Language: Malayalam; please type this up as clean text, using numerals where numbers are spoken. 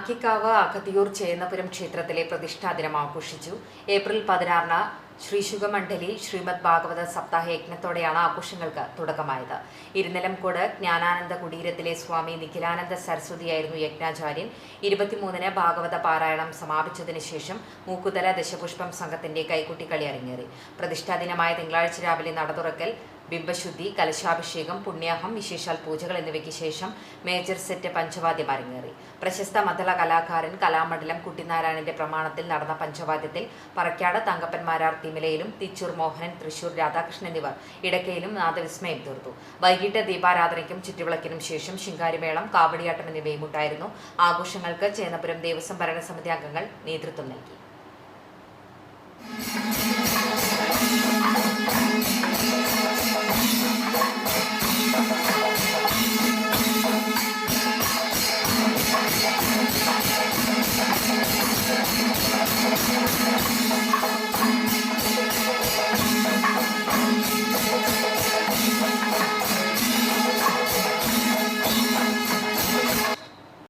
ആക്കിക്കാവ് അകത്തിയൂർ ചേന്നപുരം ക്ഷേത്രത്തിലെ പ്രതിഷ്ഠാ ദിനം ആഘോഷിച്ചു. ഏപ്രിൽ 16-ന് ശ്രീശുഖമണ്ഡലി ശ്രീമദ് ഭാഗവത സപ്താഹ യജ്ഞത്തോടെയാണ് ആഘോഷങ്ങൾക്ക് തുടക്കമായത്. ഇരുനിലംകോട് ജ്ഞാനാനന്ദ കുടീരത്തിലെ സ്വാമി നിഖിലാനന്ദ സരസ്വതിയായിരുന്നു യജ്ഞാചാര്യൻ. 23-ന് ഭാഗവത പാരായണം സമാപിച്ചതിന് ശേഷം മൂക്കുതല ദശപുഷ്പം സംഘത്തിന്റെ കൈകുട്ടിക്കളി അരങ്ങേറി. പ്രതിഷ്ഠാ ദിനമായ തിങ്കളാഴ്ച രാവിലെ നട തുറക്കൽ, ബിംബശുദ്ധി, കലശാഭിഷേകം, പുണ്യാഹം, വിശേഷാൽ പൂജകൾ എന്നിവയ്ക്ക് ശേഷം മേജർ സെറ്റ് പഞ്ചവാദ്യം അരങ്ങേറി. പ്രശസ്ത മദ്ദള കലാകാരൻ കലാമണ്ഡലം കുട്ടിനാരായണന്റെ പ്രമാണത്തിൽ നടന്ന പഞ്ചവാദ്യത്തിൽ പറക്കാട് തങ്കപ്പന്മാരാർ തിമിലയിലും, തിച്ചൂർ മോഹനൻ, തൃശൂർ രാധാകൃഷ്ണൻ എന്നിവർ ഇടക്കയിലും നാദവിസ്മയം തീർത്തു. വൈകിട്ട് ദീപാരാധനയ്ക്കും ചുറ്റുവിളക്കിനും ശേഷം ശിങ്കാരിമേളം, കാവടിയാട്ടം എന്നിവയും ഉണ്ടായിരുന്നു. ആഘോഷങ്ങൾക്ക് ചേന്നപുരം ദേവസ്വം ഭരണസമിതി അംഗങ്ങൾ നേതൃത്വം നൽകി.